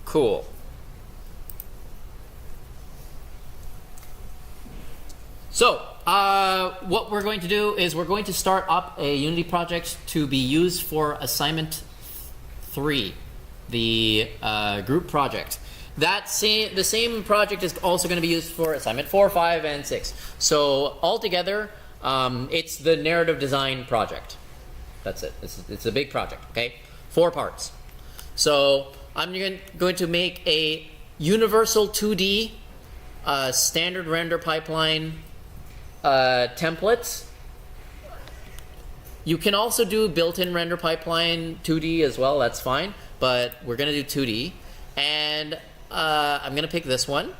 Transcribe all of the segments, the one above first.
Cool. So, what we're going to do is we're going to start up a Unity project to be used for assignment 3, the group project. The same project is also going to be used for assignment 4, 5, and 6. So altogether, it's the narrative design project. That's it. It's a big project, okay? 4 parts. So I'm going to make a universal 2D standard render pipeline templates. You can also do built-in render pipeline 2D as well, that's fine, but we're going to do 2D. And I'm going to pick this one,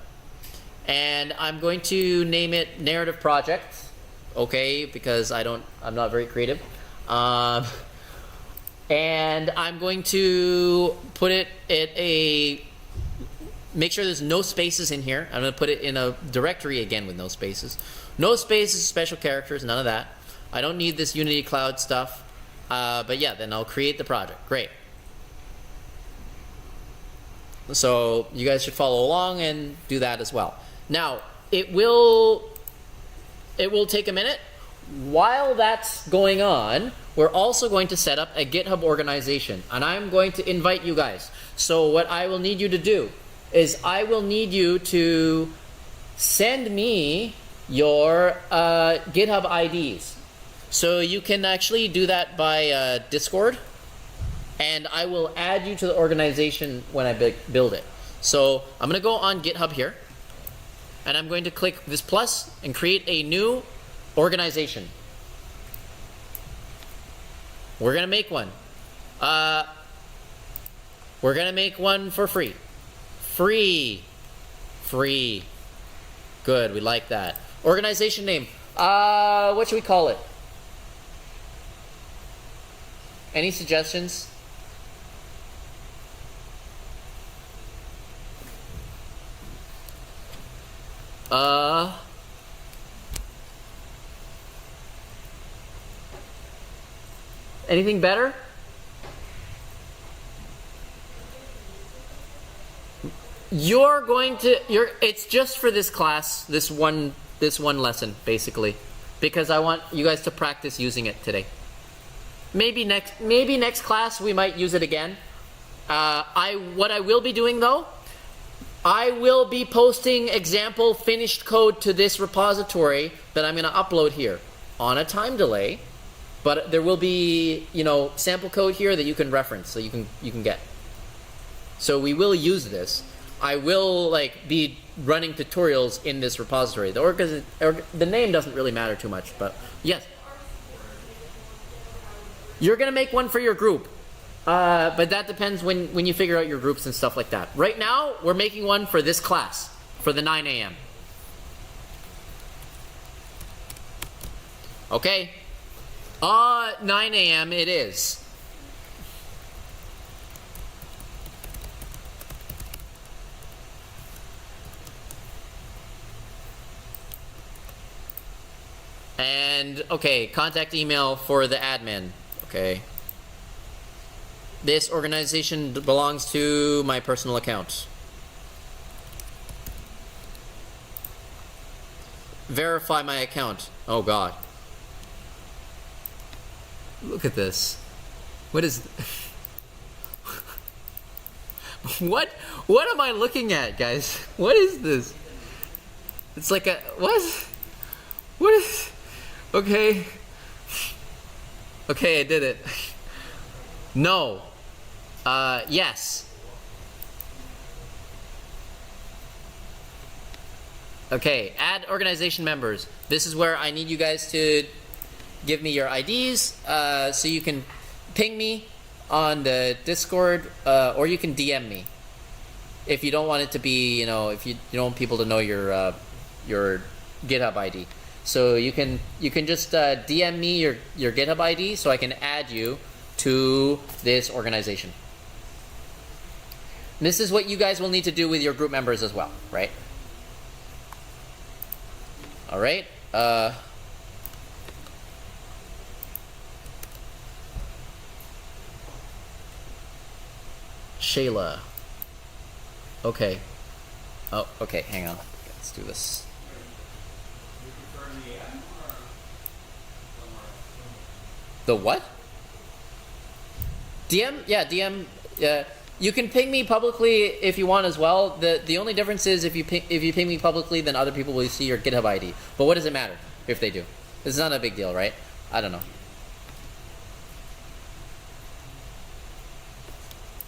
and I'm going to name it narrative project, okay, because I'm not very creative. And I'm going to put it at make sure there's no spaces in here. I'm going to put it in a directory again with no spaces. No spaces, special characters, none of that. I don't need this Unity Cloud stuff. But yeah, then I'll create the project. Great. So you guys should follow along and do that as well. Now, it will take a minute. While that's going on, we're also going to set up a GitHub organization, and I'm going to invite you guys. So what I will need you to do is I will need you to send me your GitHub IDs. So you can actually do that by Discord, and I will add you to the organization when I build it. So I'm going to go on GitHub here, and I'm going to click this plus and create a new organization. We're going to make one. We're going to make one for free. Free. Good, we like that. Organization name. What should we call it? Any suggestions? Anything better? It's just for this class, this one lesson, basically, because I want you guys to practice using it today. Maybe next class we might use it again. What I will be doing though, I will be posting example finished code to this repository that I'm going to upload here on a time delay, but there will be, sample code here that you can reference, so you can get. So we will use this. I will be running tutorials in this repository. The name doesn't really matter too much, but yes. You're going to make one for your group. But that depends when you figure out your groups and stuff like that. Right now, we're making one for this class, for the 9 a.m. Okay? 9 a.m. it is. And, okay, contact email for the admin. Okay. This organization belongs to my personal account. Verify my account. Oh God. Look at this. What is... What am I looking at, guys? What is this? It's like a... What? What is... Okay. Okay, I did it. No. Yes. Okay, add organization members. This is where I need you guys to give me your IDs, so you can ping me on the Discord, or you can DM me. If you don't want it to be, if you don't want people to know your GitHub ID. So you can just DM me your GitHub ID so I can add you to this organization. This is what you guys will need to do with your group members as well, right? All right. Shayla. Okay. Oh, okay, hang on. Let's do this. The what? DM? Yeah, DM. You can ping me publicly if you want as well. The only difference is if you ping me publicly, then other people will see your GitHub ID. But what does it matter if they do? It's not a big deal, right? I don't know.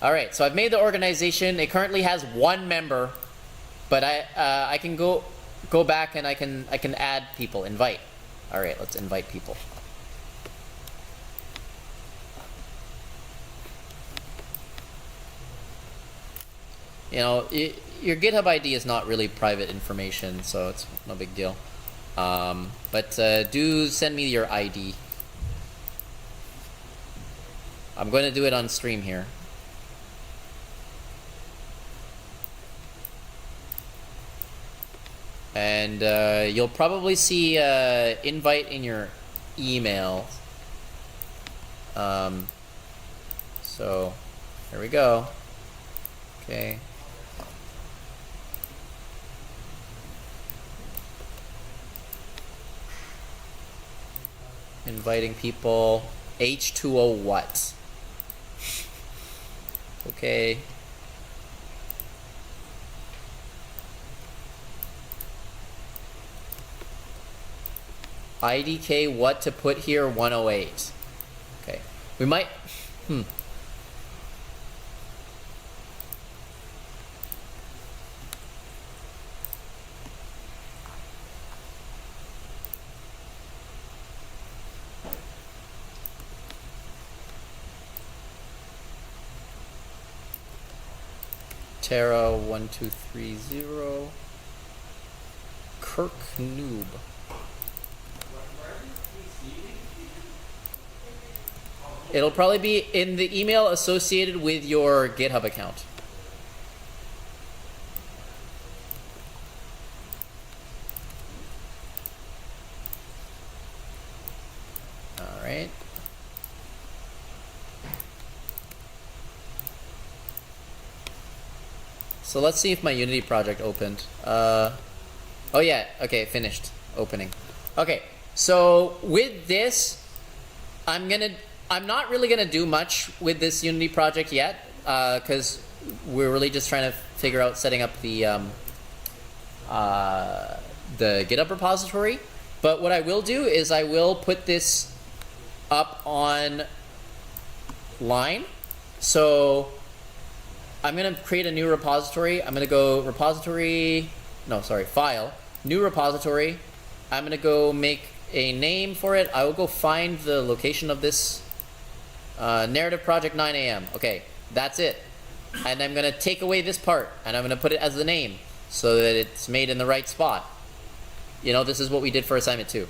All right, so I've made the organization. It currently has 1 member, but I can go back and I can add people, invite. All right, let's invite people. You know, your GitHub ID is not really private information, so it's no big deal. But do send me your ID. I'm going to do it on stream here. And you'll probably see invite in your email. So there we go. Okay. Inviting people. H2O what? Okay. IDK what to put here 108. Okay. We might Terra 1230 Kirk Noob. It'll probably be in the email associated with your GitHub account. All right. So let's see if my Unity project opened. Oh yeah, okay, finished opening. Okay, so with this, I'm not really gonna do much with this Unity project yet, because we're really just trying to figure out setting up the GitHub repository. But what I will do is I will put this up online. So I'm gonna create a new repository. I'm gonna go file, new repository. I'm gonna go make a name for it. I will go find the location of this narrative project 9 a.m. Okay, that's it. And I'm gonna take away this part and I'm gonna put it as the name so that it's made in the right spot. You know, this is what we did for assignment 2.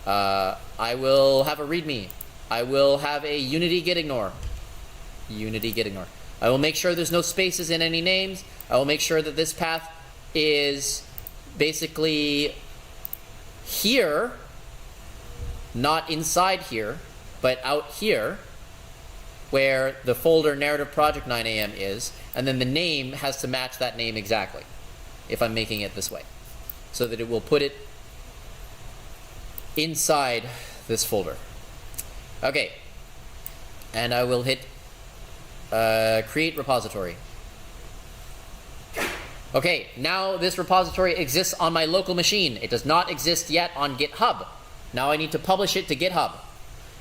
I will have a README. I will have a Unity git ignore. I will make sure there's no spaces in any names. I will make sure that this path is basically here, not inside here, but out here, where the folder narrative project 9 a.m. is, and then the name has to match that name exactly, if I'm making it this way, so that it will put it inside this folder. Okay, and I will hit create repository. Okay, now this repository exists on my local machine. It does not exist yet on GitHub. Now I need to publish it to GitHub.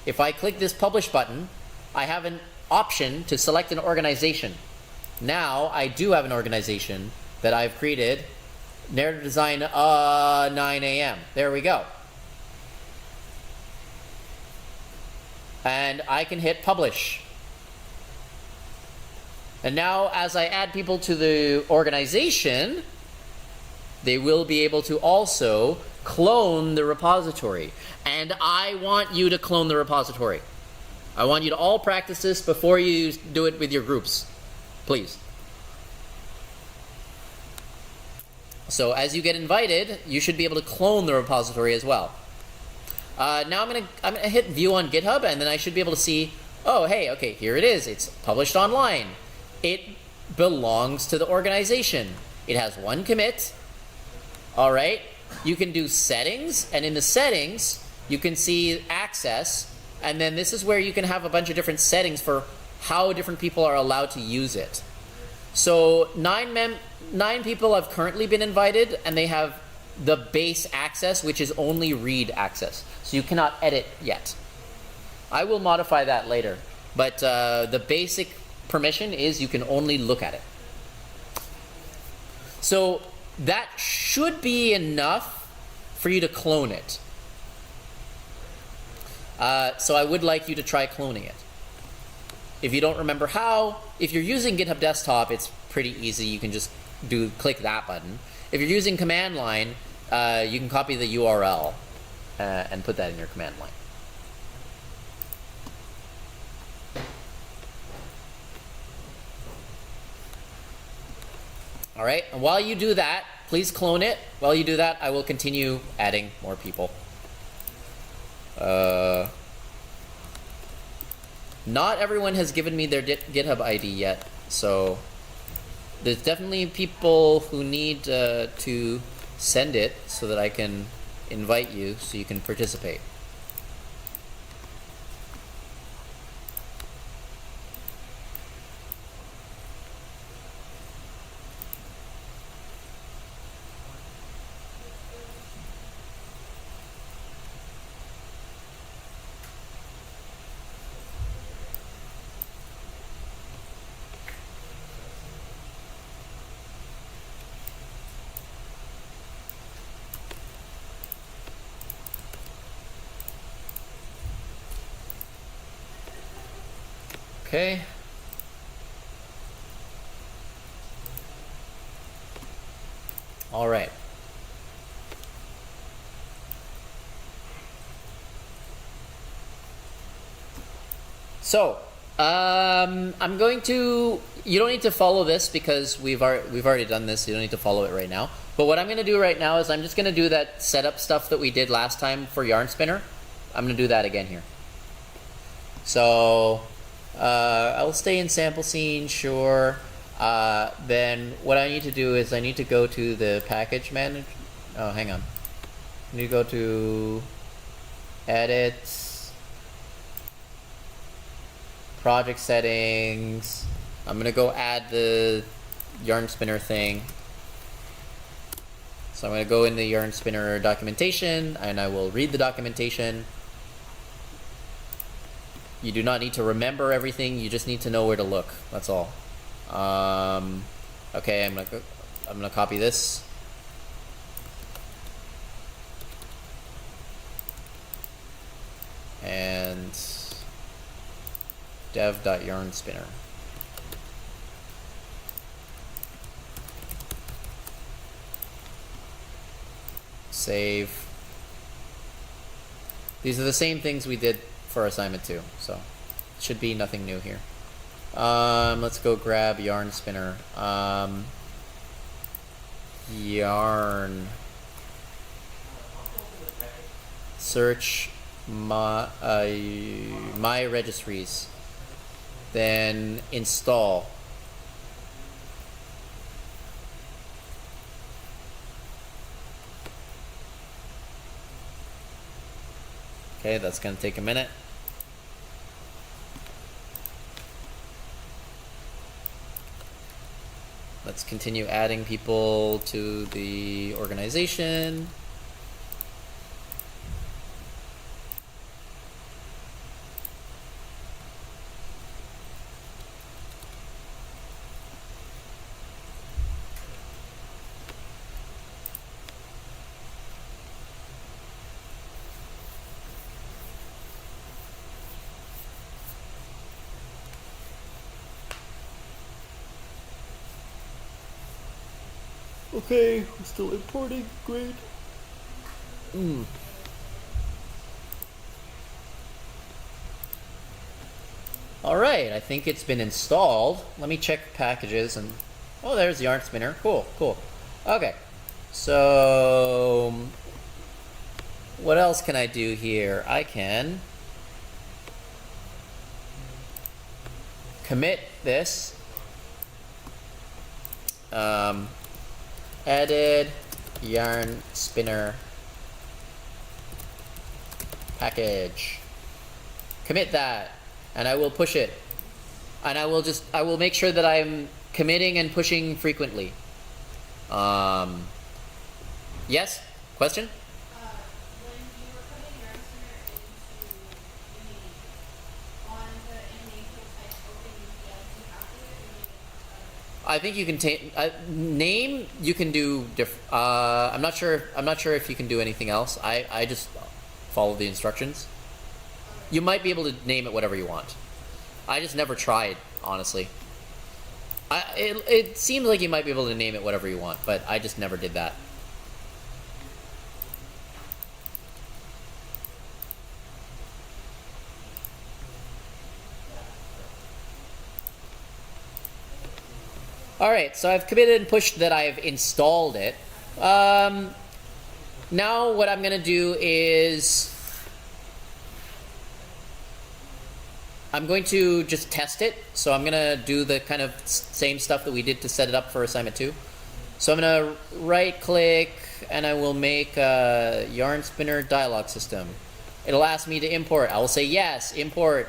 If I click this publish button, I have an option to select an organization. Now I do have an organization that I've created, narrative design 9 a.m. There we go. And I can hit publish. And now as I add people to the organization, they will be able to also clone the repository. And I want you to clone the repository. I want you to all practice this before you do it with your groups, please. So as you get invited, you should be able to clone the repository as well. Now I'm gonna hit view on GitHub, and then I should be able to see, oh hey, okay, here it is. It's published online. It belongs to the organization. It has one commit. All right. You can do settings, and in the settings, you can see access, and then this is where you can have a bunch of different settings for how different people are allowed to use it. So 9 people have currently been invited, and they have the base access, which is only read access. So you cannot edit yet. I will modify that later. But the basic permission is you can only look at it. So that should be enough for you to clone it. So I would like you to try cloning it. If you don't remember how, if you're using GitHub Desktop, it's pretty easy. You can just click that button. If you're using command line, you can copy the URL and put that in your command line. All right, and while you do that, please clone it. While you do that, I will continue adding more people. Not everyone has given me their GitHub ID yet, so there's definitely people who need to send it so that I can invite you so you can participate. Okay. All right. So, I'm going to, you don't need to follow this because we've already done this. You don't need to follow it right now. But what I'm going to do right now is I'm just going to do that setup stuff that we did last time for Yarn Spinner. I'm going to do that again here. So, I'll stay in sample scene, sure. Then what I need to do is I need to go to the package manager. Oh, hang on. I need to go to edit, project settings. I'm gonna go add the Yarn Spinner thing. So I'm gonna go in the Yarn Spinner documentation and I will read the documentation. You do not need to remember everything. You just need to know where to look. That's all. Okay, I'm gonna copy this. And dev.yarnspinner. Save. These are the same things we did for assignment 2, so should be nothing new here. Let's go grab Yarn Spinner. Yarn. Search my registries. Then install. Okay, that's going to take a minute. Let's continue adding people to the organization. Okay, we're still importing. Great. All right, I think it's been installed. Let me check packages and oh, there's the Yarn Spinner. Cool, cool. Okay, so what else can I do here? I can commit this. Added yarn spinner package. Commit that, and I will push it. And I will make sure that I'm committing and pushing frequently. Yes? Question? When you were putting your spinner into Unity, on the animation type OpenUPS, you have to do it. I think you can take name. You can do I'm not sure. I'm not sure if you can do anything else. I just follow the instructions. You might be able to name it whatever you want. I just never tried, honestly. It seems like you might be able to name it whatever you want, but I just never did that. Alright, so I've committed and pushed that I've installed it. Now what I'm going to do is I'm going to just test it. So I'm going to do the kind of same stuff that we did to set it up for assignment 2. So I'm going to right click and I will make a yarn spinner dialog system. It'll ask me to import. I will say yes, import.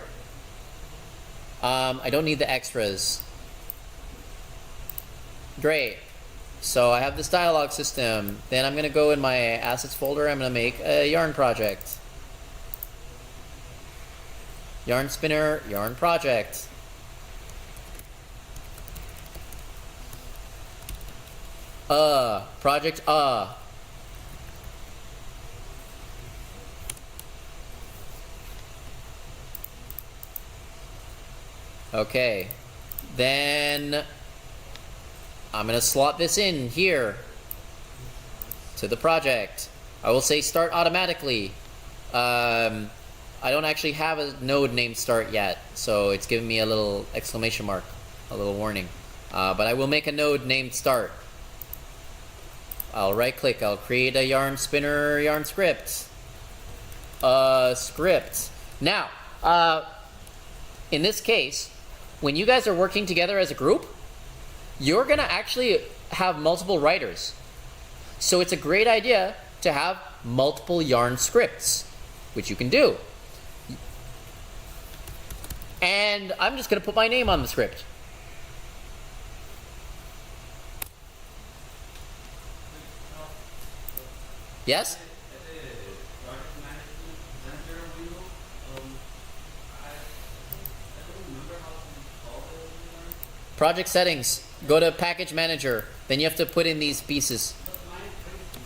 I don't need the extras. Great. So I have this dialog system. Then I'm going to go in my assets folder. I'm going to make a yarn project. Yarn spinner, yarn project. Project, Okay. Then I'm going to slot this in here to the project. I will say start automatically. I don't actually have a node named start yet, so it's giving me a little exclamation mark, a little warning. But I will make a node named start. I'll right click, I'll create a yarn spinner yarn script. Script. Now, in this case, when you guys are working together as a group, you're going to actually have multiple writers. So it's a great idea to have multiple yarn scripts, which you can do. And I'm just going to put my name on the script. Yes? Project settings. Go to package manager. Then you have to put in these pieces.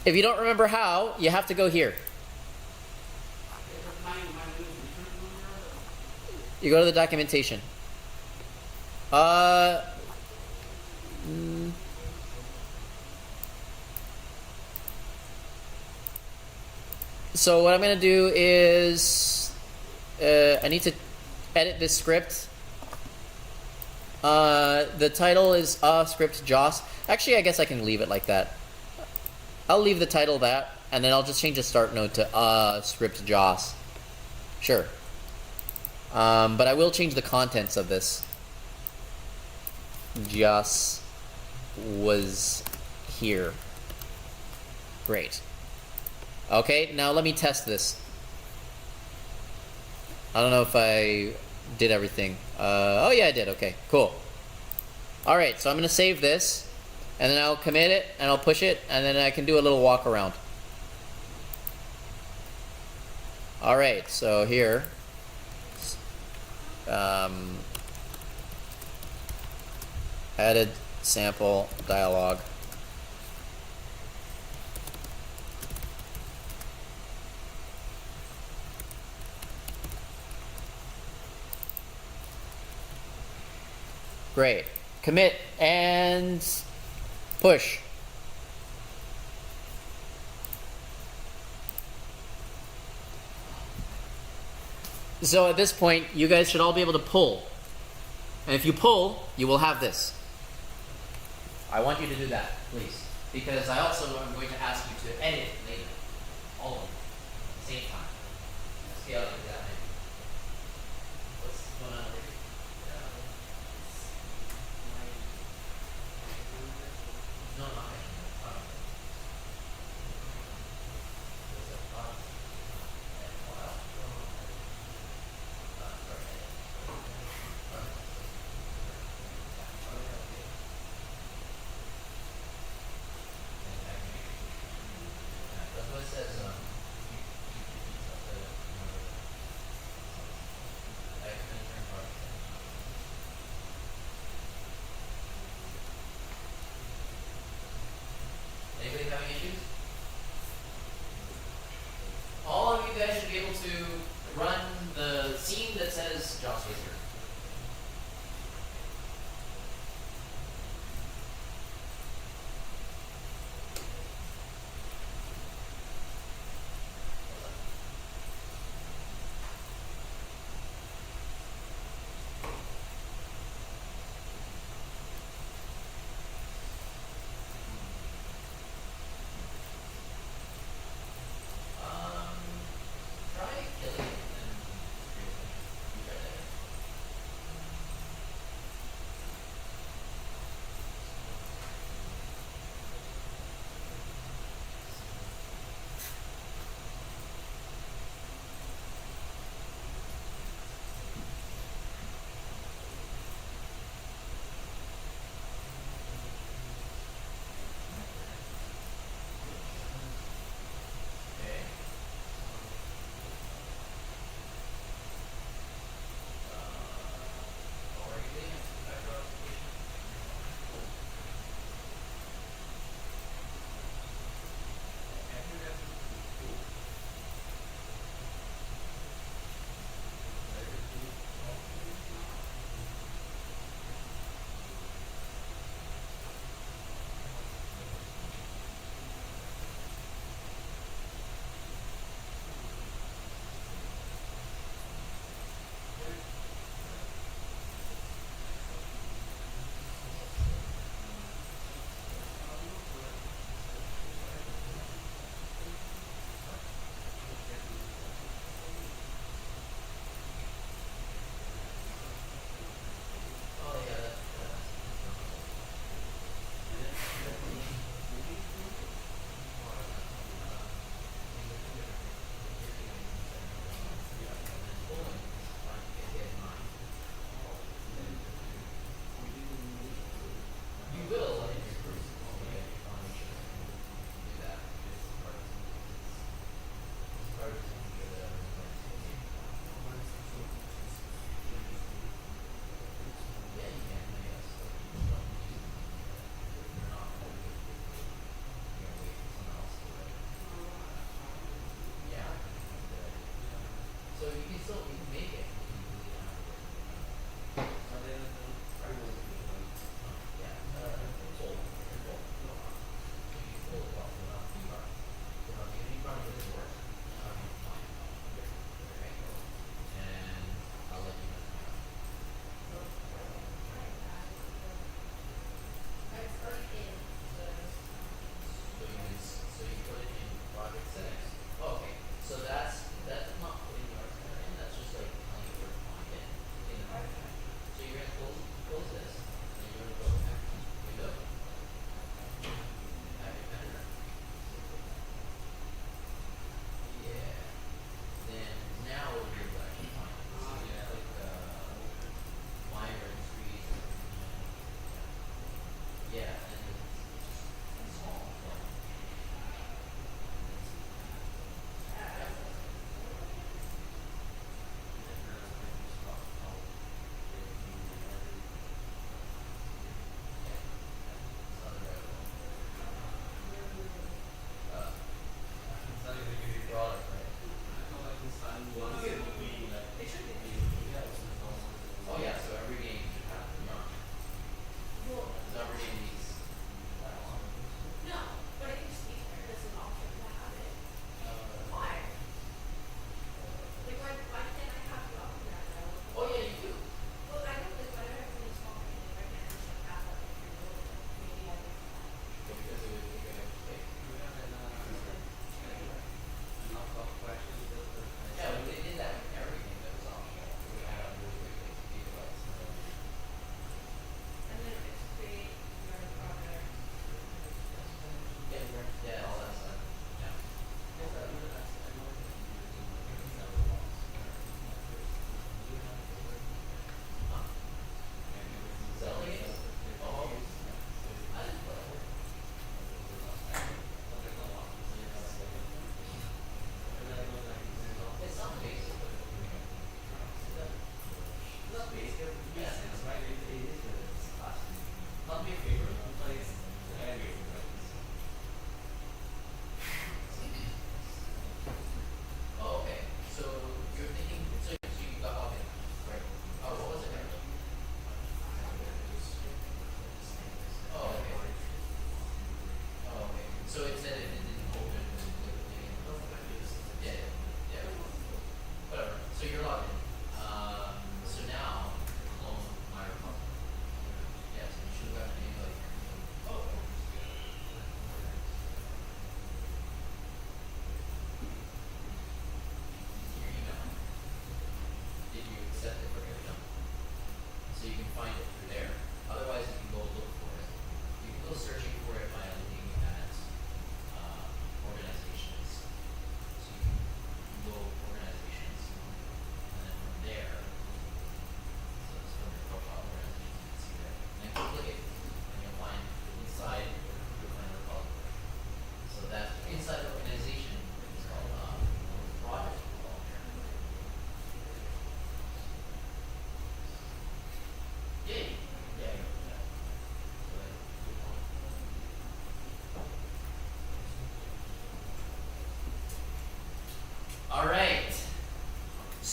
If you don't remember how, you have to go here. You go to the documentation. So what I'm going to do is I need to edit this script. The title is script JOS. Actually, I guess I can leave it like that. I'll leave the title that, and then I'll just change the start node to script JOS. Sure. But I will change the contents of this. JOS was here. Great. Okay, now let me test this. I don't know if I did everything. Oh yeah, I did. Okay, cool. Alright, so I'm going to save this, and then I'll commit it, and I'll push it, and then I can do a little walk around. Alright, so here. Added sample dialog. Great. Commit and push. So at this point, you guys should all be able to pull. And if you pull, you will have this. I want you to do that, please. Because I also am going to ask you to edit later. All of them. At the same time. Let's see how to do that. What's going on over here?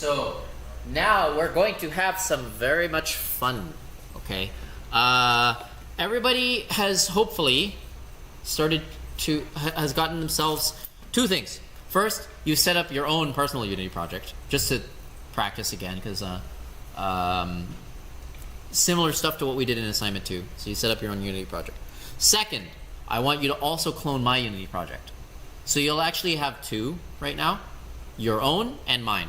so now we're going to have some very much fun. Okay, everybody has hopefully has gotten themselves two things. First, you set up your own personal Unity project just to practice again, because similar stuff to what we did in assignment 2. So you set up your own Unity project. Second, I want you to also clone my Unity project. So you'll actually have two right now, your own and mine.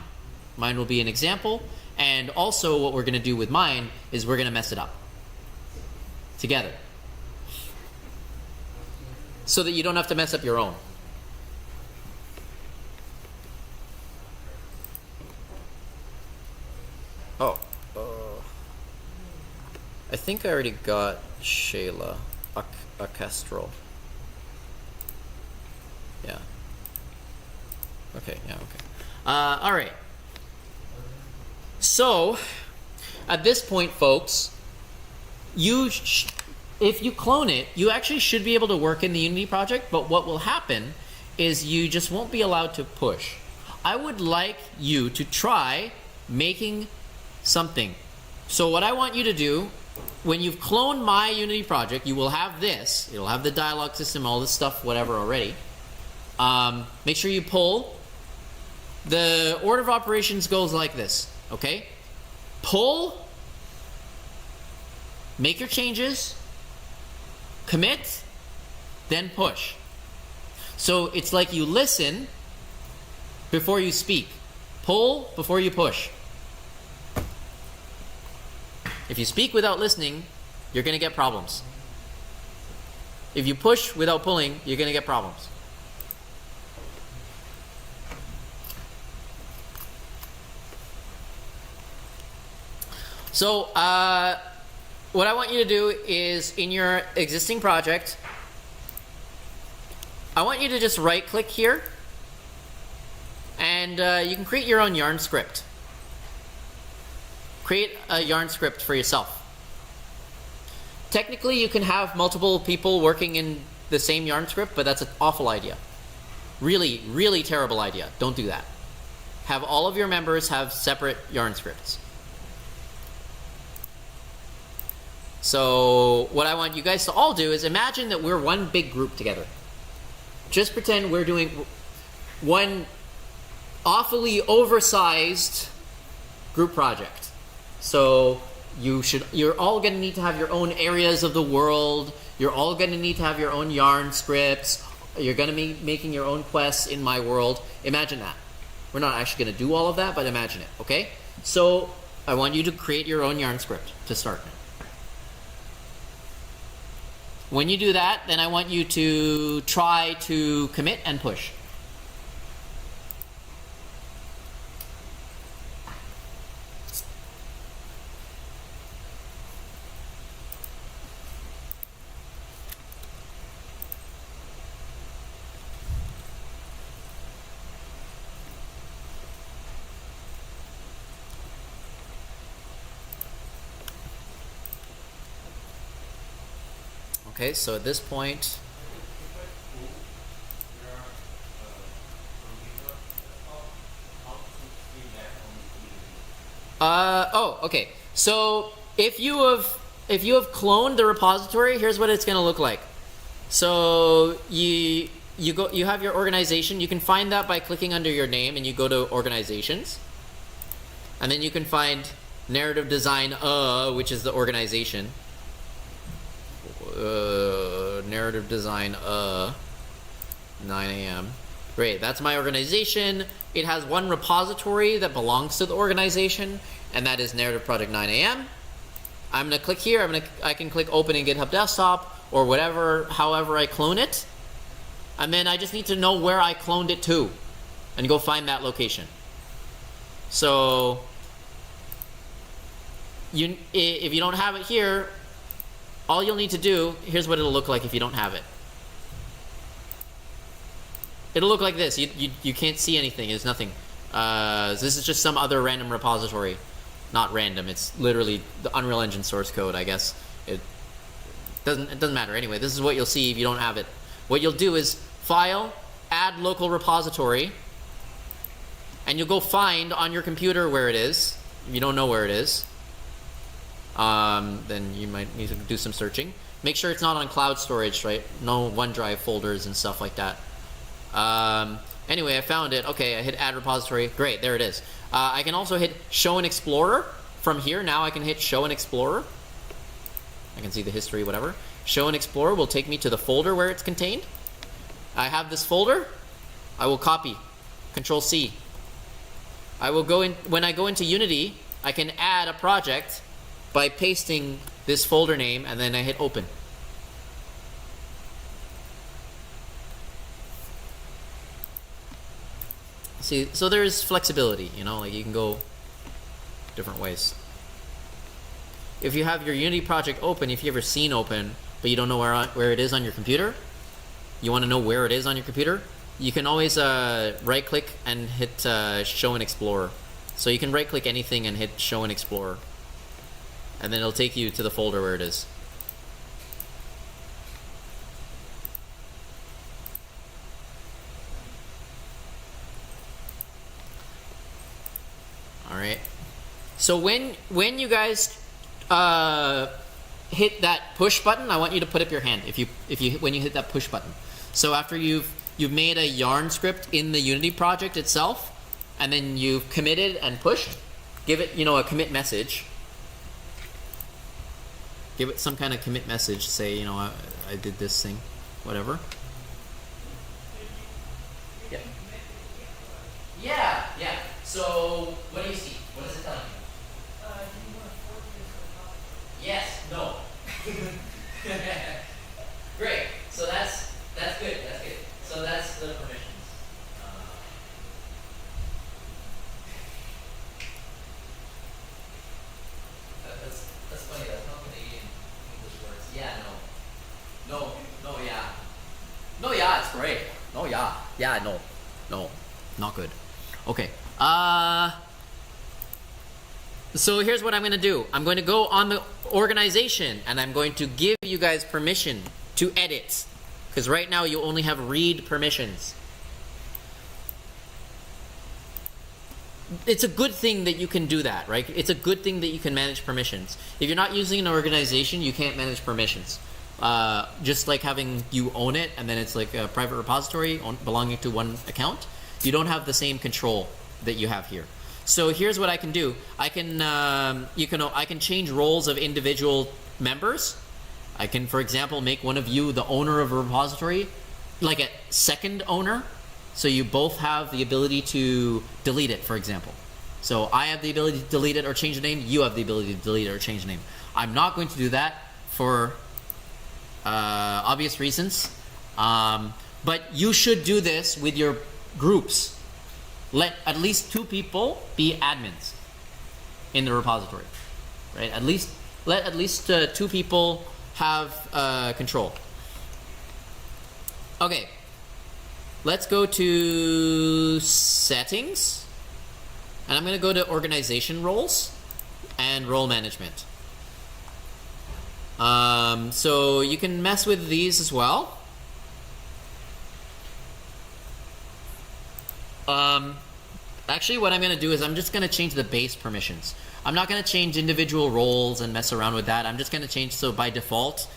Mine will be an example, and also what we're going to do with mine is we're going to mess it up together, so that you don't have to mess up your own. Oh, I think I already got Shayla Orchestral. Yeah. Okay, yeah, okay. All right. So, at this point, folks, if you clone it, you actually should be able to work in the Unity project, but what will happen is you just won't be allowed to push. I would like you to try making something. So what I want you to do, when you've cloned my Unity project, you will have this. It'll have the dialogue system, all this stuff, whatever already. Make sure you pull. The order of operations goes like this, okay? Pull, make your changes, commit, then push. So it's like you listen before you speak. Pull before you push. If you speak without listening, you're going to get problems. If you push without pulling, you're going to get problems. So, what I want you to do is, in your existing project, I want you to just right-click here, and you can create your own yarn script. Create a yarn script for yourself. Technically, you can have multiple people working in the same yarn script, but that's an awful idea. Really, really terrible idea. Don't do that. Have all of your members have separate yarn scripts. So what I want you guys to all do is imagine that we're one big group together. Just pretend we're doing one awfully oversized group project. So you're all going to need to have your own areas of the world. You're all going to need to have your own yarn scripts. You're going to be making your own quests in my world. Imagine that. We're not actually going to do all of that, but imagine it, okay? So I want you to create your own yarn script to start. When you do that, then I want you to try to commit and push. Okay, so at this point, okay. So if you have cloned the repository, here's what it's going to look like. So you have your organization. You can find that by clicking under your name, and you go to organizations, and then you can find narrative design, which is the organization. Narrative design 9 a.m. Great, that's my organization. It has one repository that belongs to the organization, and that is Narrative Project 9 a.m. I'm gonna click here. I can click open in GitHub Desktop or whatever, however I clone it, and then I just need to know where I cloned it to, and go find that location. So if you don't have it here, all you'll need to do, here's what it'll look like if you don't have it. It'll look like this. You can't see anything. There's nothing. This is just some other random repository. Not random. It's literally the Unreal Engine source code, I guess. It doesn't matter. Anyway, this is what you'll see if you don't have it. What you'll do is File, Add Local Repository, and you'll go find on your computer where it is. If you don't know where it is, then you might need to do some searching. Make sure it's not on cloud storage, right? No OneDrive folders and stuff like that. Anyway, I found it. Okay, I hit add repository. Great, there it is. I can also hit show in Explorer from here. Now I can hit show in Explorer. I can see the history, whatever. Show in Explorer will take me to the folder where it's contained. I have this folder. I will copy. Control C. I will go in, when I go into Unity, I can add a project by pasting this folder name, and then I hit open. See, so there's flexibility, you know, like you can go different ways. If you have your Unity project open, if you ever seen open, but you don't know where it is on your computer, you want to know where it is on your computer, you can always right click and hit show in Explorer. So you can right click anything and hit show in Explorer, and then it'll take you to the folder where it is. All right. So when you guys hit that push button, I want you to put up your hand when you hit that push button. So after you've made a yarn script in the Unity project itself, and then you've committed and pushed, give it, you know, a commit message. Give it some kind of commit message. Say, you know, I did this thing, whatever. Yeah. Yeah. So what do you see? What is it telling you? Yes. No. Great. So that's good. That's good. So that's the permissions. That's funny. That's not Canadian English words. Yeah. No. Yeah. No. Yeah. It's great. No. Yeah. Yeah. No. Not good. Okay. So here's what I'm going to do. I'm going to go on the organization, and I'm going to give you guys permission to edit, because right now you only have read permissions. It's a good thing that you can do that, right? It's a good thing that you can manage permissions. If you're not using an organization, you can't manage permissions. Just like having you own it, and then it's like a private repository belonging to one account, you don't have the same control that you have here. So here's what I can do. I can change roles of individual members. I can, for example, make one of you the owner of a repository, like a second owner. So you both have the ability to delete it, for example. So I have the ability to delete it or change the name. You have the ability to delete it or change the name. I'm not going to do that for obvious reasons. But you should do this with your groups. Let at least 2 people be admins in the repository, right? Let at least 2 people have control. Okay, let's go to settings, and I'm going to go to organization roles and role management. So you can mess with these as well. Actually, what I'm going to do is I'm just going to change the base permissions. I'm not going to change individual roles and mess around with that. I'm just going to change, so by default,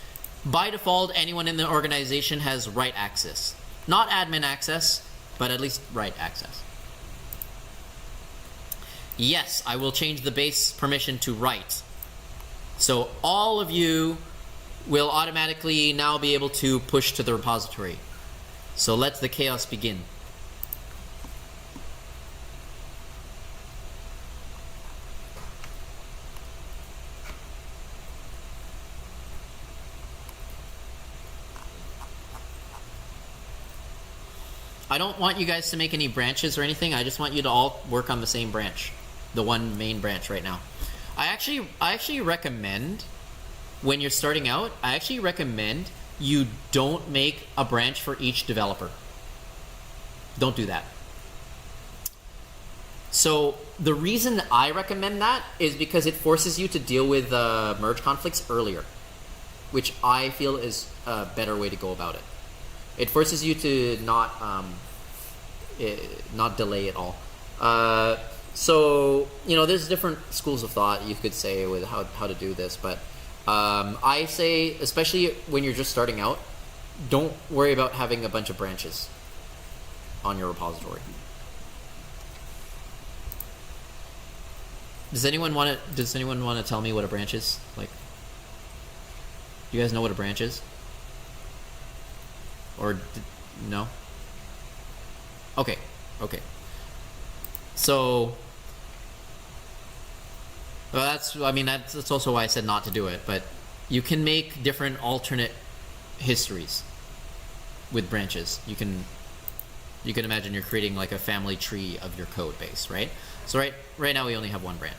anyone in the organization has write access. Not admin access, but at least write access. Yes, I will change the base permission to write. So all of you will automatically now be able to push to the repository. So let the chaos begin. I don't want you guys to make any branches or anything. I just want you to all work on the same branch, the one main branch right now. I actually recommend, when you're starting out, I actually recommend you don't make a branch for each developer. Don't do that. So the reason I recommend that is because it forces you to deal with merge conflicts earlier, which I feel is a better way to go about it. It forces you to not delay at all. So there's different schools of thought you could say with how to do this, but I say, especially when you're just starting out, don't worry about having a bunch of branches on your repository. Does anyone want to tell me what a branch is? Like, do you guys know what a branch is? Or no? Okay. So, well, that's also why I said not to do it. But you can make different alternate histories with branches. You can imagine you're creating like a family tree of your code base, right? So right now we only have one branch.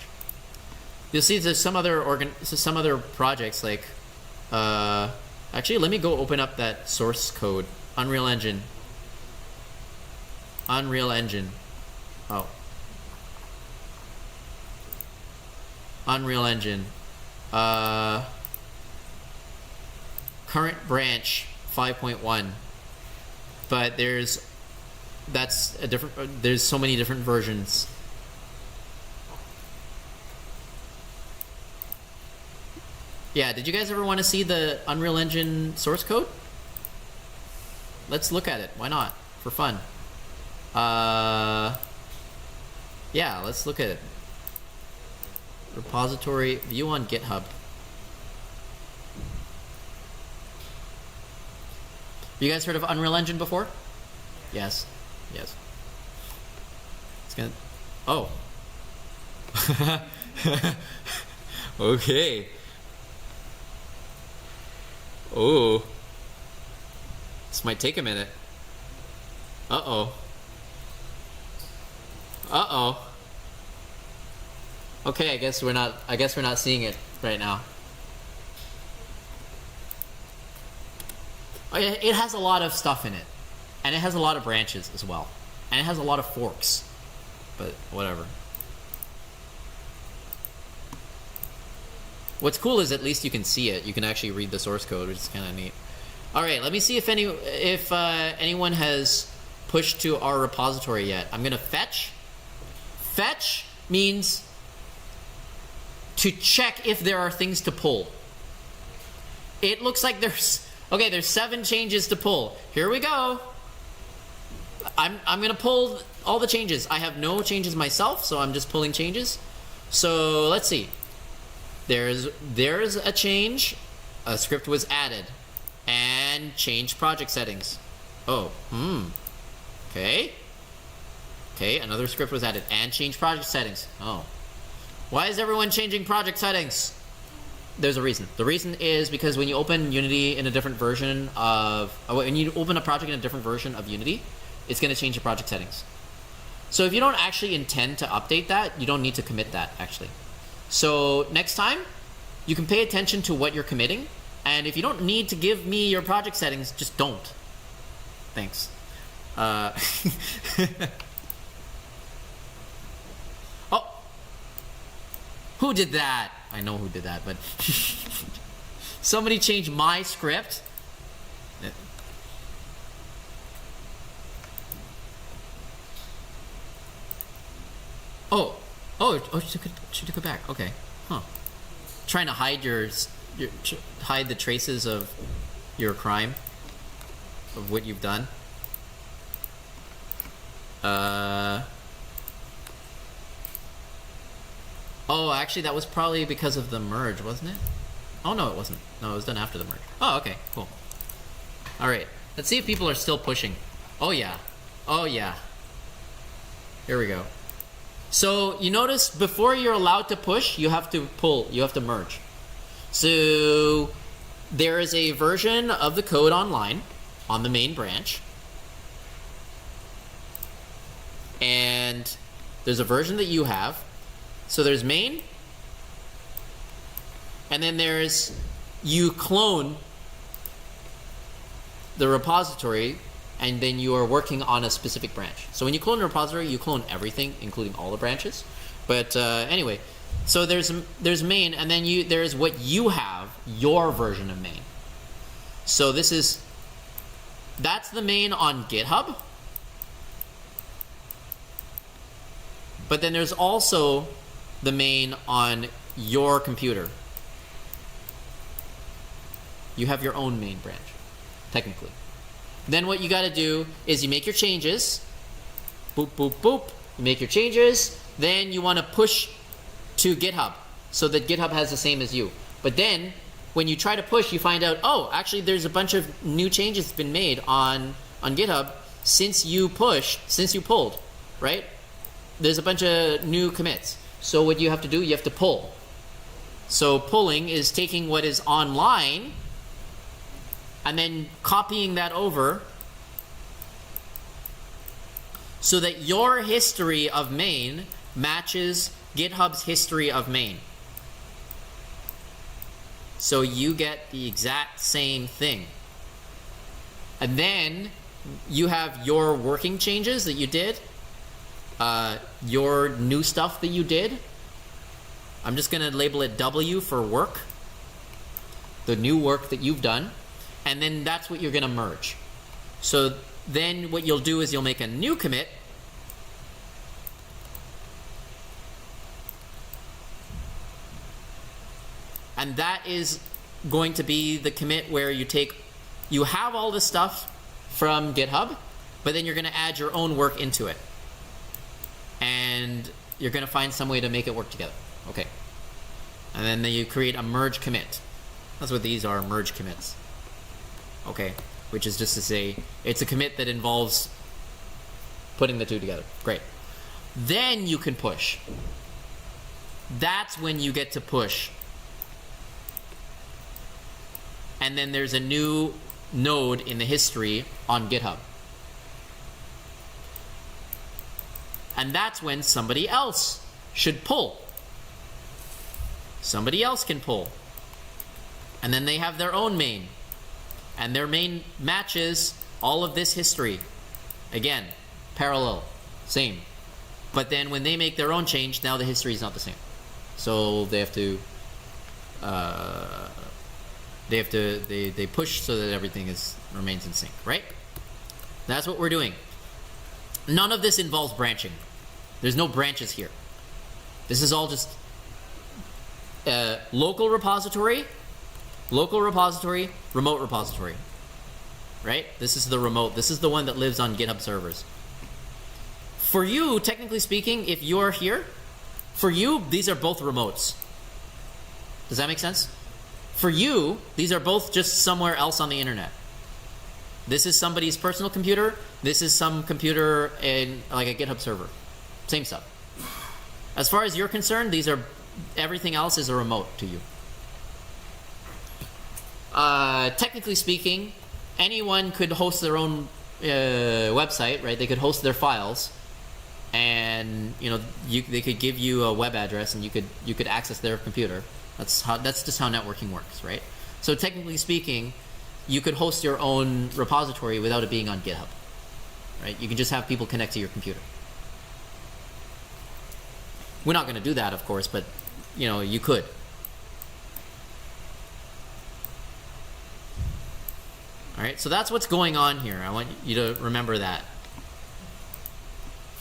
You'll see there's some other projects like actually, let me go open up that source code. Unreal Engine. Oh. Unreal Engine. Current branch 5.1. But there's so many different versions. Yeah, did you guys ever want to see the Unreal Engine source code? Let's look at it. Why not? For fun. Yeah, let's look at it. Repository, view on GitHub. You guys heard of Unreal Engine before? Yes. It's gonna... Oh. Okay. Oh. This might take a minute. Uh-oh. Okay, I guess we're not seeing it right now. It has a lot of stuff in it. And it has a lot of branches as well. And it has a lot of forks. But whatever. What's cool is at least you can see it. You can actually read the source code, which is kind of neat. All right, let me see if anyone has pushed to our repository yet. I'm gonna fetch. Fetch means to check if there are things to pull. It looks like there's 7 changes to pull. Here we go. I'm gonna pull all the changes. I have no changes myself, so I'm just pulling changes. So let's see. There's a change. A script was added and changed project settings. Oh, okay. Another script was added and changed project settings. Oh, why is everyone changing project settings? There's a reason. The reason is because when you open Unity in a different version of, when you open a project in a different version of Unity, it's going to change the project settings. So if you don't actually intend to update that, you don't need to commit that actually. So next time, you can pay attention to what you're committing, and if you don't need to give me your project settings, just don't. Thanks. Oh, who did that? I know who did that, but somebody changed my script. Oh, she took it back. Okay, huh? Trying to hide hide the traces of your crime, of what you've done. Oh, actually, that was probably because of the merge, wasn't it? Oh no, it wasn't. No, it was done after the merge. Oh, okay, cool. All right, let's see if people are still pushing. Oh yeah. Here we go. So you notice before you're allowed to push, you have to pull, you have to merge. So there is a version of the code online on the main branch. And there's a version that you have. So there's main. And then there's, you clone the repository, and then you are working on a specific branch. So when you clone a repository, you clone everything, including all the branches. But anyway, so there's main, and then there's what you have, your version of main. So that's the main on GitHub. But then there's also the main on your computer. You have your own main branch, technically. Then what you got to do is you make your changes. Boop, boop, boop. You make your changes. Then you want to push to GitHub so that GitHub has the same as you. But then when you try to push, you find out, oh, actually there's a bunch of new changes been made on GitHub since you pulled, right? There's a bunch of new commits. So what you have to do, you have to pull. So pulling is taking what is online and then copying that over so that your history of main matches GitHub's history of main. So you get the exact same thing. And then you have your working changes that you did, your new stuff that you did. I'm just going to label it W for work, the new work that you've done. And then that's what you're going to merge. So then what you'll do is you'll make a new commit. And that is going to be the commit where you have all the stuff from GitHub, but then you're going to add your own work into it. And you're going to find some way to make it work together. Okay. And then you create a merge commit. That's what these are, merge commits. Okay. Which is just to say, it's a commit that involves putting the two together. Great. Then you can push. That's when you get to push. And then there's a new node in the history on GitHub. And that's when somebody else should pull. Somebody else can pull. And then they have their own main. And their main matches all of this history. Again, parallel, same. But then when they make their own change, now the history is not the same. So they have to they push so that everything remains in sync, right? That's what we're doing. None of this involves branching. There's no branches here. This is all just local repository, remote repository, right? This is the remote. This is the one that lives on GitHub servers. For you, technically speaking, if you're here, for you, these are both remotes. Does that make sense? For you, these are both just somewhere else on the internet. This is somebody's personal computer. This is some computer in like a GitHub server. Same stuff. As far as you're concerned, everything else is a remote to you. Technically speaking, anyone could host their own website, right? They could host their files, and they could give you a web address, and you could access their computer. That's just how networking works, right? So technically speaking, you could host your own repository without it being on GitHub, right? You can just have people connect to your computer. We're not going to do that, of course, but you could. All right, so that's what's going on here. I want you to remember that.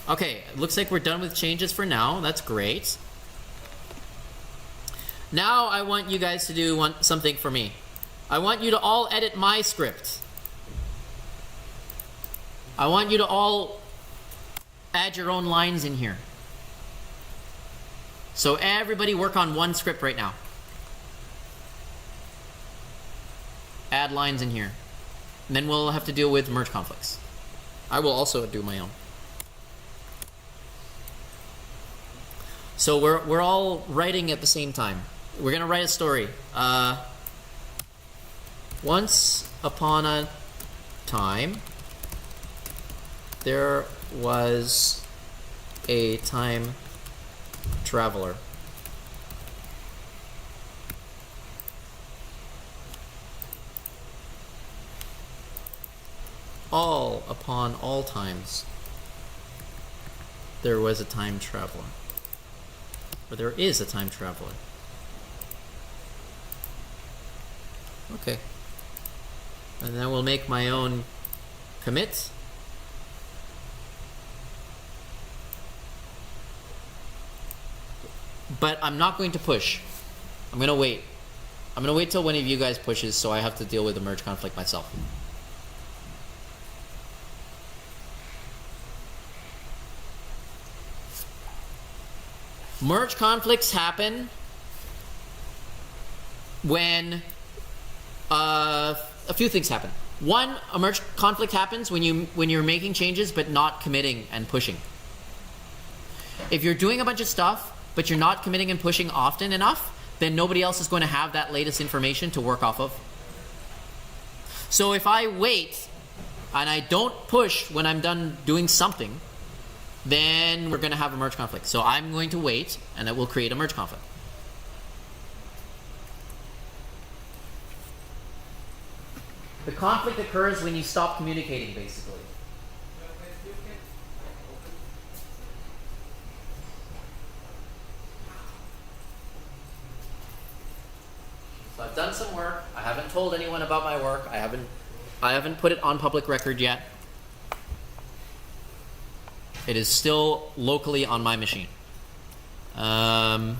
Okay, looks like we're done with changes for now. That's great. Now I want you guys to do something for me. I want you to all edit my script. I want you to all add your own lines in here. So everybody work on one script right now. Add lines in here. And then we'll have to deal with merge conflicts. I will also do my own. So we're all writing at the same time. We're gonna write a story. Once upon a time, there was a time traveler. All upon all times, there was a time traveler. Or there is a time traveler. Okay. And then we'll make my own commit. but I'm not going to push. I'm going to wait. I'm going to wait till one of you guys pushes, so I have to deal with the merge conflict myself. Merge conflicts happen when a few things happen. One, a merge conflict happens when you're making changes but not committing and pushing. If you're doing a bunch of stuff but you're not committing and pushing often enough, then nobody else is going to have that latest information to work off of. So if I wait and I don't push when I'm done doing something, then we're going to have a merge conflict. So I'm going to wait, and that will create a merge conflict. The conflict occurs when you stop communicating, basically. So I've done some work. I haven't told anyone about my work. I haven't put it on public record yet. It is still locally on my machine. Let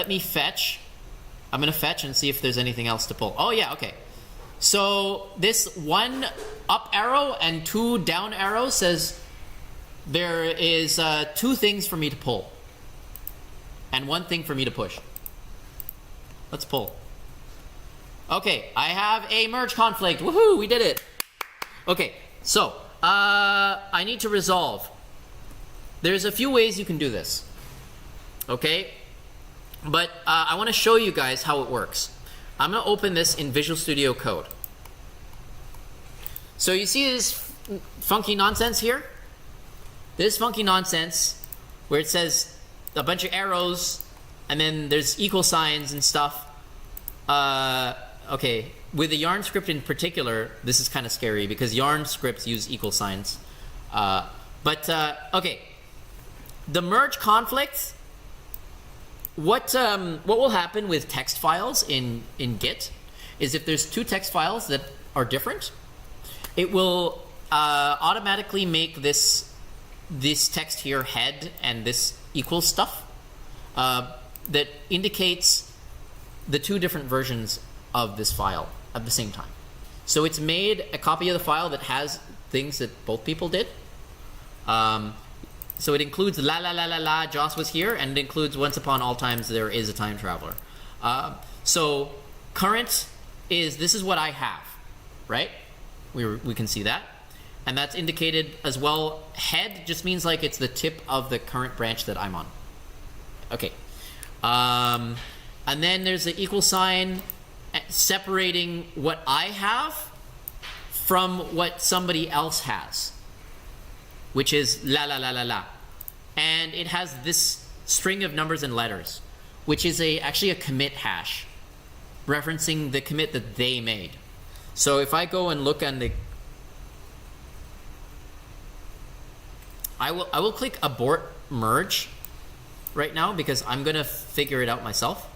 me fetch. I'm going to fetch and see if there's anything else to pull. Oh, yeah, okay. So this 1 up arrow and 2 down arrows says there is 2 things for me to pull and 1 thing for me to push. Let's pull. Okay, I have a merge conflict. Woohoo, we did it. Okay, so I need to resolve. There's a few ways you can do this. Okay? But I want to show you guys how it works. I'm going to open this in Visual Studio Code. So you see this funky nonsense here? This funky nonsense where it says a bunch of arrows and then there's equal signs and stuff. Okay, with the Yarn script in particular, this is kind of scary because Yarn scripts use equal signs. Okay, the merge conflict. What will happen with text files in Git is if there's 2 text files that are different, it will automatically make this text here head and this equals stuff that indicates the 2 different versions of this file at the same time. So it's made a copy of the file that has things that both people did. So it includes la la la la la, Joss was here, and it includes once upon all times there is a time traveler. So current is, this is what I have, right? We can see that. And that's indicated as well. Head just means like it's the tip of the current branch that I'm on. Okay. And then there's the equal sign separating what I have from what somebody else has, which is la la la la la. And it has this string of numbers and letters, which is actually a commit hash, referencing the commit that they made. So if I go and look on the, I will click abort merge right now because I'm gonna figure it out myself.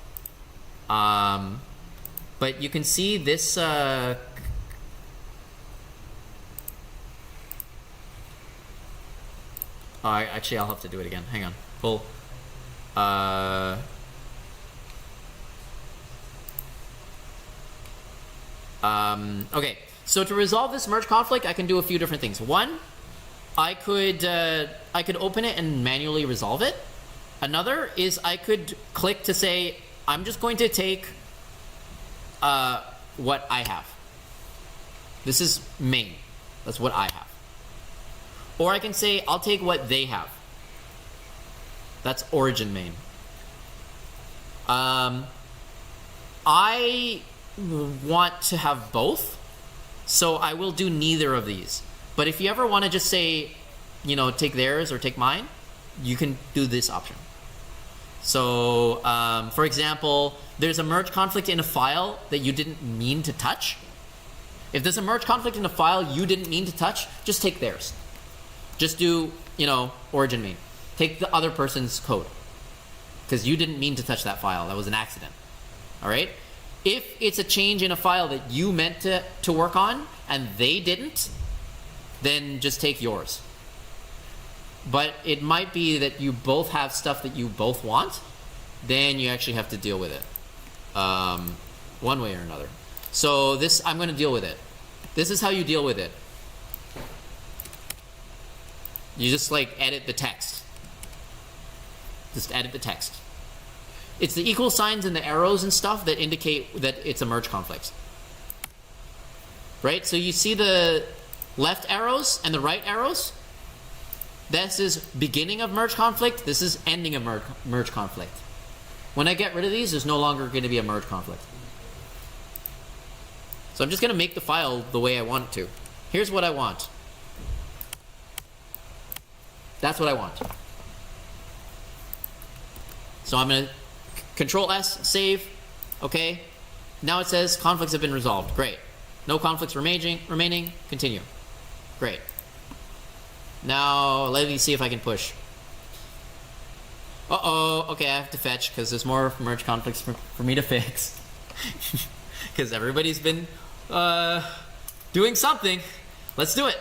But you can see this actually, I'll have to do it again. Hang on. Pull. Okay. So to resolve this merge conflict, I can do a few different things. One, I could open it and manually resolve it. Another is I could click to say I'm just going to take what I have. This is main. That's what I have. Or I can say, I'll take what they have. That's origin main. I want to have both, so I will do neither of these. But if you ever want to just say, you know, take theirs or take mine, you can do this option. So, for example, there's a merge conflict in a file that you didn't mean to touch. If there's a merge conflict in a file you didn't mean to touch, just take theirs. Just do, you know, origin main. Take the other person's code because you didn't mean to touch that file. That was an accident. All right? If it's a change in a file that you meant to work on and they didn't, then just take yours. but it might be that you both have stuff that you both want. Then you actually have to deal with it, one way or another. So this, I'm going to deal with it. This is how you deal with it. You just like edit the text. Just edit the text. It's the equal signs and the arrows and stuff that indicate that it's a merge conflict. Right? So you see the left arrows and the right arrows? This is beginning of merge conflict. This is ending of merge conflict. When I get rid of these, there's no longer going to be a merge conflict. So I'm just going to make the file the way I want it to. Here's what I want. That's what I want. So I'm going to Control S, save. Okay. Now it says conflicts have been resolved. Great. No conflicts remaining. Continue. Great. Now let me see if I can push. Uh-oh. Okay, I have to fetch because there's more merge conflicts for me to fix. Because everybody's been doing something. Let's do it.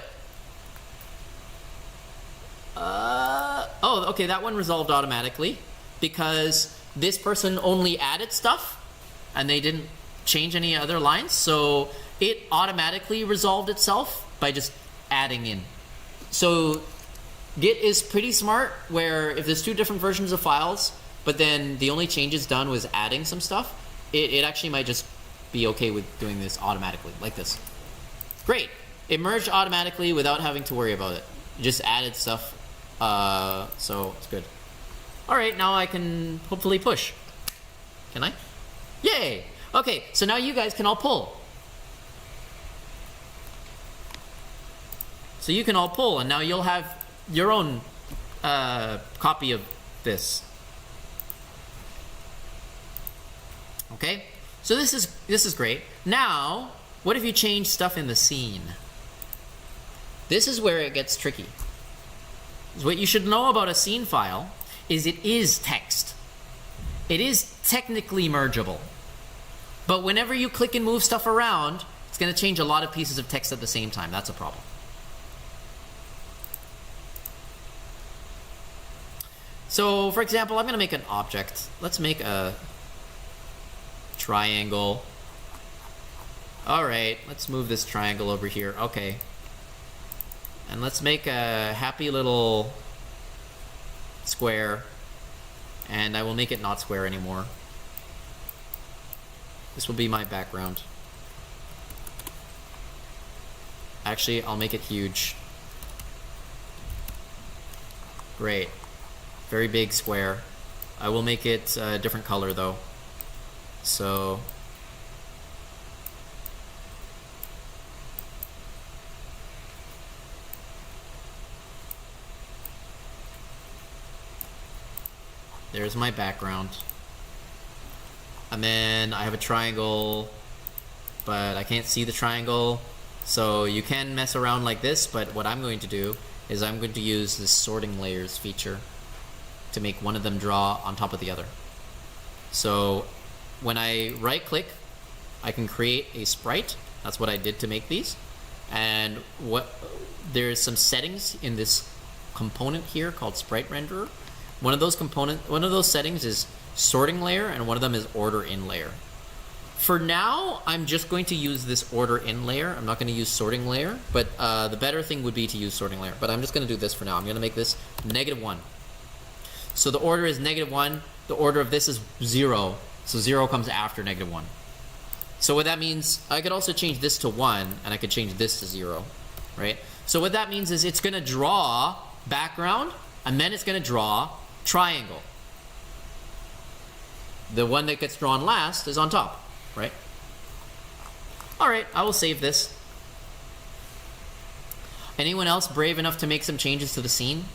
Oh, okay, that one resolved automatically because this person only added stuff and they didn't change any other lines, so it automatically resolved itself by just adding in. So Git is pretty smart where if there's two different versions of files, but then the only changes done was adding some stuff, it actually might just be okay with doing this automatically, like this. Great. It merged automatically without having to worry about it. It just added stuff, so it's good. All right, now I can hopefully push. Can I? Yay! Okay, so now you guys can all pull. So you can all pull, and now you'll have your own copy of this. Okay, so this is great. Now, what if you change stuff in the scene? This is where it gets tricky. What you should know about a scene file is it is text. It is technically mergeable. But whenever you click and move stuff around, it's going to change a lot of pieces of text at the same time. That's a problem. So, for example, I'm going to make an object. Let's make a triangle. All right, let's move this triangle over here. Okay. And let's make a happy little square. And I will make it not square anymore. This will be my background. Actually, I'll make it huge. Great. Very big square. I will make it a different color though. So there's my background. And then I have a triangle, but I can't see the triangle. So you can mess around like this, but what I'm going to do is I'm going to use this sorting layers feature to make one of them draw on top of the other. So when I right click, I can create a sprite. That's what I did to make these. And there's some settings in this component here called sprite renderer. One of those settings is sorting layer, and one of them is order in layer. For now, I'm just going to use this order in layer. I'm not going to use sorting layer, but the better thing would be to use sorting layer. But I'm just going to do this for now. I'm going to make this -1. So the order is -1. The order of this is 0. So 0 comes after -1. So what that means, I could also change this to 1, and I could change this to 0, right? So what that means is it's going to draw background, and then it's going to draw triangle. The one that gets drawn last is on top, right? All right, I will save this. Anyone else brave enough to make some changes to the scene?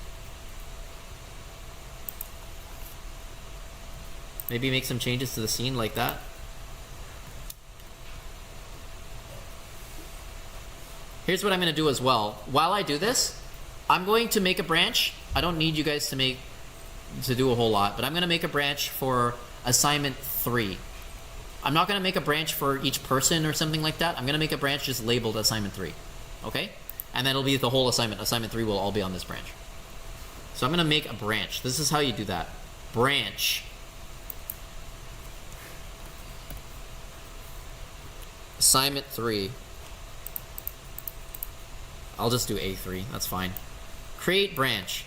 Maybe make some changes to the scene like that. Here's what I'm going to do as well. While I do this, I'm going to make a branch. I don't need you guys to do a whole lot, but I'm going to make a branch for assignment 3. I'm not going to make a branch for each person or something like that. I'm going to make a branch just labeled assignment 3. Okay? And then it'll be the whole assignment. Assignment 3 will all be on this branch. So I'm going to make a branch. This is how you do that. Branch. Assignment 3. I'll just do A3. That's fine. Create branch.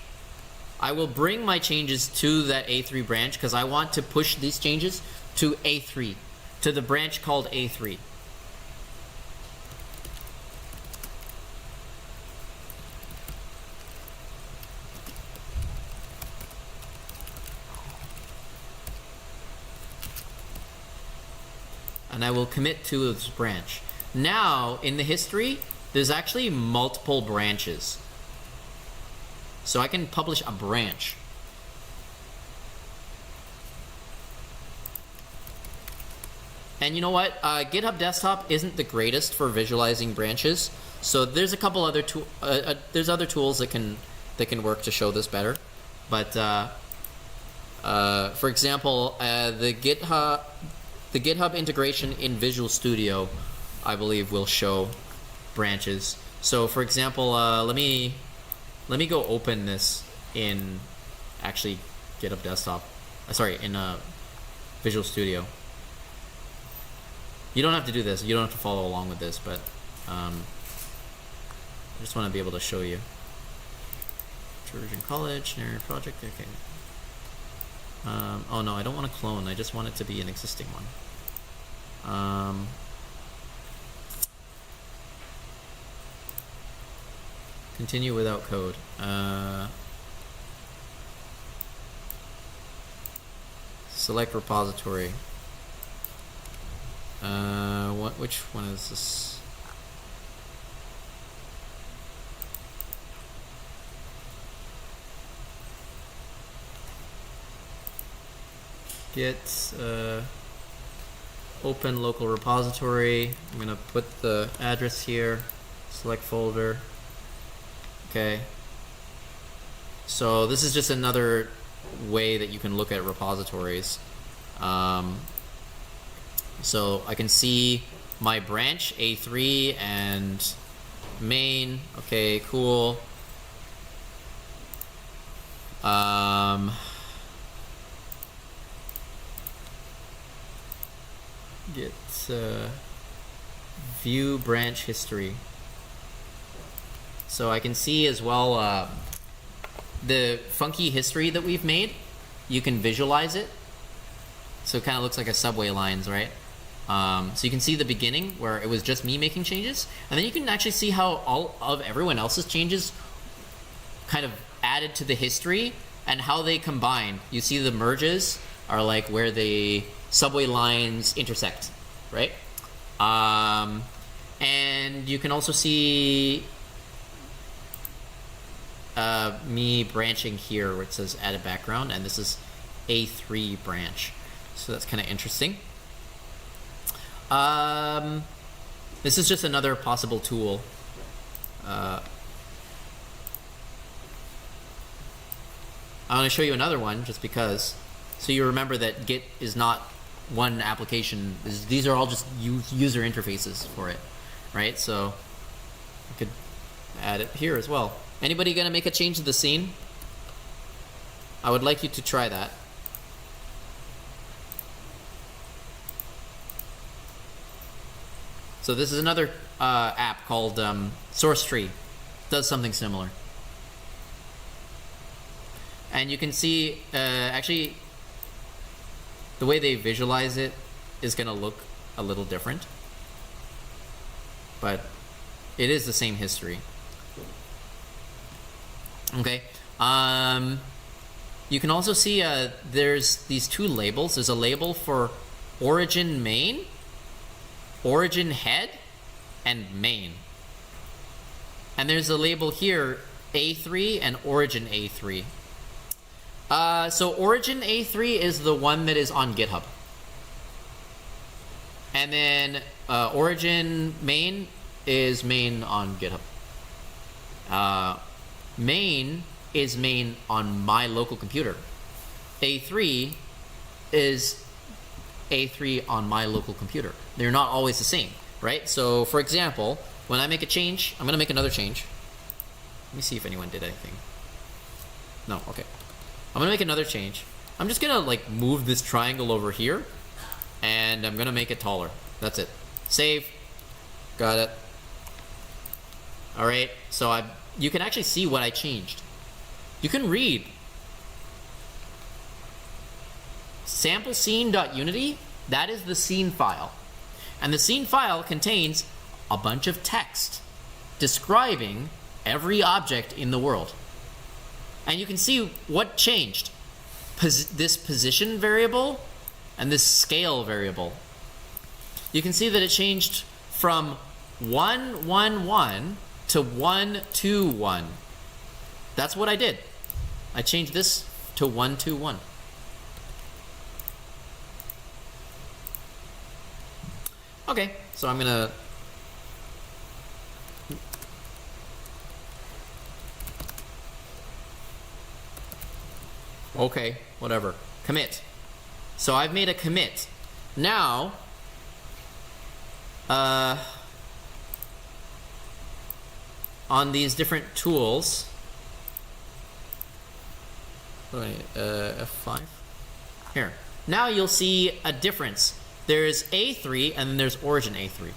I will bring my changes to that A3 branch because I want to push these changes to A3, to the branch called A3. And I will commit to this branch. Now, in the history, there's actually multiple branches. So I can publish a branch. And you know what? GitHub Desktop isn't the greatest for visualizing branches. So there's a couple other there's other tools that can work to show this better. But for example, the GitHub integration in Visual Studio, I believe, will show branches. So for example, let me go open this in actually GitHub Desktop. Sorry, in Visual Studio. You don't have to do this. You don't have to follow along with this, but I just want to be able to show you. Trojan College, narrative project. Okay. Oh no, I don't want to clone. I just want it to be an existing one. Continue without code. Select repository. Which one is this? Git open local repository. I'm gonna put the address here. Select folder. Okay. So this is just another way that you can look at repositories. So I can see my branch A3 and main. Okay, cool. Get view branch history. So I can see as well the funky history that we've made. You can visualize it. So it kind of looks like a subway lines, right? So you can see the beginning where it was just me making changes, and then you can actually see how all of everyone else's changes kind of added to the history and how they combine. You see the merges are like where the subway lines intersect, right? And you can also see me branching here where it says add a background, and this is A3 branch. So that's kind of interesting. This is just another possible tool. I want to show you another one just because, so you remember that Git is not one application. These are all just user interfaces for it, right? So I could add it here as well. Anybody gonna make a change to the scene? I would like you to try that. So this is another app called SourceTree. Does something similar. And you can see, actually, the way they visualize it is going to look a little different. But it is the same history. Okay. You can also see there's these two labels. There's a label for origin main, origin head, and main. And there's a label here, A3 and origin A3. So origin A3 is the one that is on GitHub. And then origin main is main on GitHub. Main is main on my local computer. A3 is A3 on my local computer. They're not always the same, right? So for example, when I make a change, I'm going to make another change. Let me see if anyone did anything. No, okay. I'm gonna make another change. I'm just gonna like move this triangle over here, and I'm gonna make it taller. That's it. Save. Got it. All right. So you can actually see what I changed. You can read. Sample scene.unity. That is the scene file, and the scene file contains a bunch of text describing every object in the world. And you can see what changed. This position variable and this scale variable. You can see that it changed from 1, 1, 1 to 1, 2, 1. That's what I did. I changed this to 1, 2, 1. Okay, so I'm gonna okay, whatever. Commit. So I've made a commit. Now, on these different tools, F5. Here. Now you'll see a difference. There's A3 and then there's origin A3.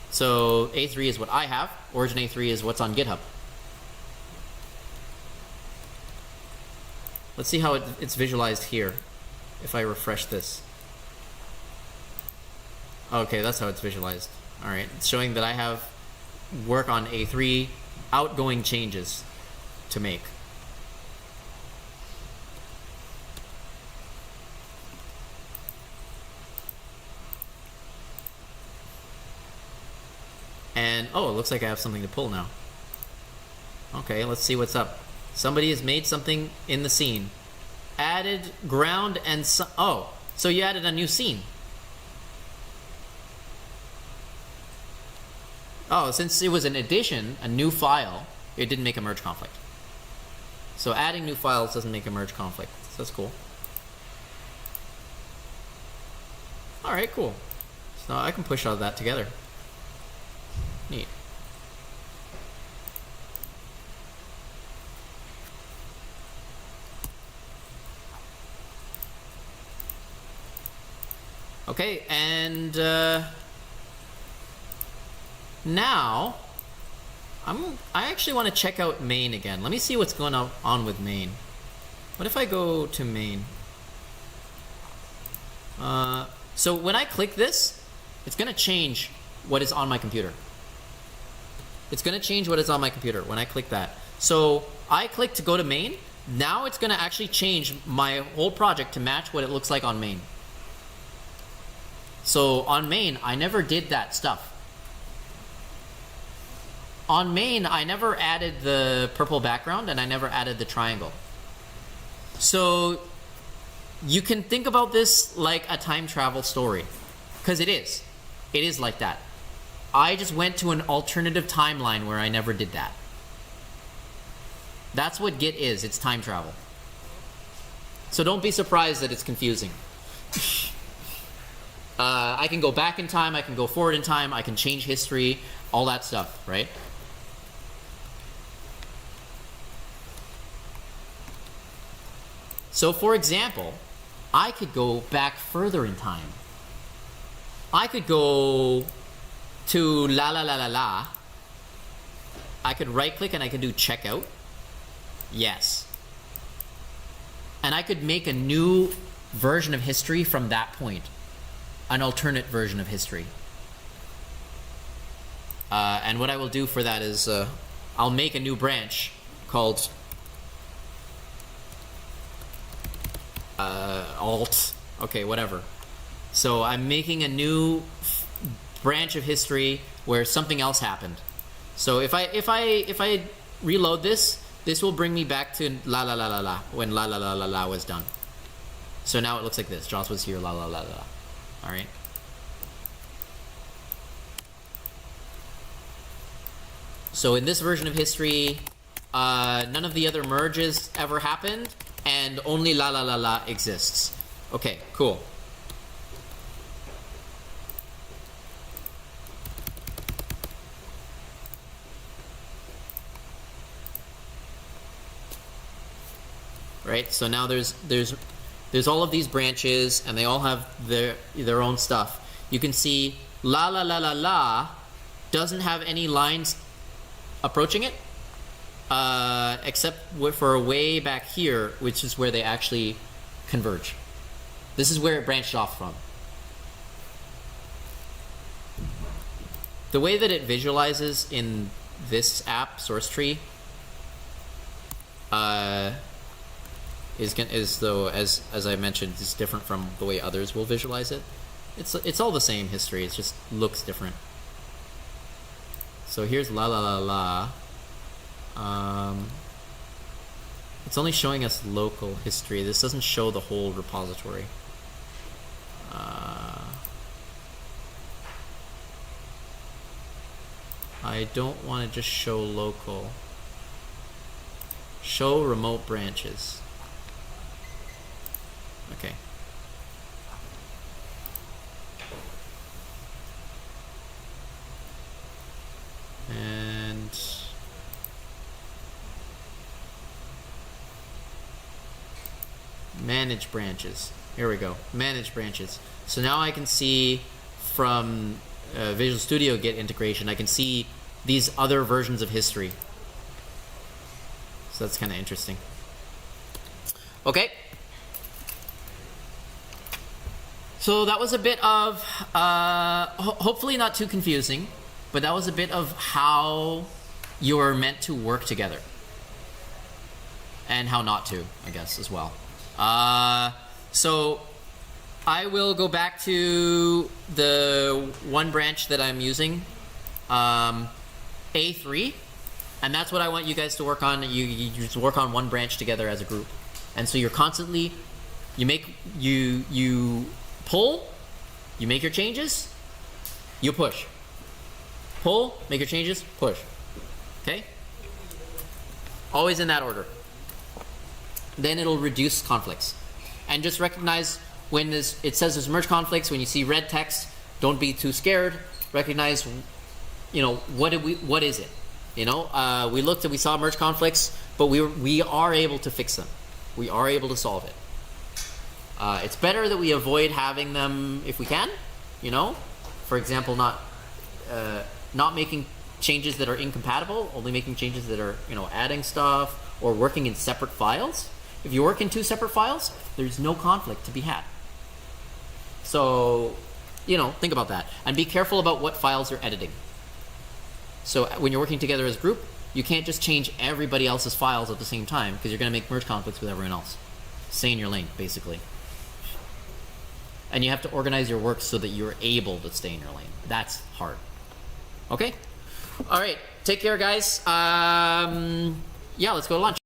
So A3 is what I have. Origin A3 is what's on GitHub. Let's see how it's visualized here if I refresh this. Okay, that's how it's visualized. All right, it's showing that I have work on A3, outgoing changes to make. And, oh, it looks like I have something to pull now. Okay, let's see what's up. Somebody has made something in the scene. Added ground and oh, so you added a new scene. Oh, since it was an addition, a new file, it didn't make a merge conflict. So adding new files doesn't make a merge conflict. So that's cool. All right, cool. So I can push all that together. Neat. Okay, and now I actually want to check out main again. Let me see what's going on with main. What if I go to main? So when I click this, it's going to change what is on my computer. It's going to change what is on my computer when I click that. So I click to go to main. Now it's going to actually change my whole project to match what it looks like on main. So on main, I never did that stuff. On main, I never added the purple background and I never added the triangle. So you can think about this like a time travel story, because it is. It is like that. I just went to an alternative timeline where I never did that. That's what Git is. It's time travel. So don't be surprised that it's confusing. I can go back in time, I can go forward in time, I can change history, all that stuff, right? So for example, I could go back further in time. I could go to la la la la la. I could right click and I could do checkout. Yes. And I could make a new version of history from that point. An alternate version of history. And what I will do for that is I'll make a new branch called alt. Okay, whatever. So I'm making a new branch of history where something else happened. So if I reload this will bring me back to la la la la la when la la la la la was done. So now it looks like this. Joss was here, la la la la. All right. So in this version of history, none of the other merges ever happened, and only la la la la exists. Okay, cool. right? So now there's all of these branches, and they all have their own stuff. You can see la la la la la doesn't have any lines approaching it, except for way back here, which is where they actually converge. This is where it branched off from. The way that it visualizes in this app, Source Tree, is though, as I mentioned, is different from the way others will visualize it. It's all the same history. It just looks different. So here's la la la la. It's only showing us local history. This doesn't show the whole repository. I don't want to just show local. Show remote branches. Okay. And manage branches. Here we go. Manage branches. So now I can see from Visual Studio Git integration, I can see these other versions of history. So that's kind of interesting. Okay. So that was a bit of, hopefully not too confusing, but that was a bit of how you are meant to work together. And how not to, I guess, as well. So I will go back to the one branch that I'm using, A3, and that's what I want you guys to work on. You just work on one branch together as a group, and so you're constantly, you pull, you make your changes, you push. Pull, make your changes, push. Okay? Always in that order. Then it'll reduce conflicts. And just recognize when it says there's merge conflicts, when you see red text, don't be too scared. Recognize, what is it? We looked and we saw merge conflicts, but we are able to fix them. We are able to solve it. It's better that we avoid having them if we can. For example, not making changes that are incompatible, only making changes that are adding stuff or working in separate files. If you work in two separate files, there's no conflict to be had. So, think about that. And be careful about what files you're editing. So when you're working together as a group, you can't just change everybody else's files at the same time, because you're going to make merge conflicts with everyone else. Stay in your lane, basically. And you have to organize your work so that you're able to stay in your lane. That's hard. Okay? All right. Take care, guys. Yeah, let's go to lunch.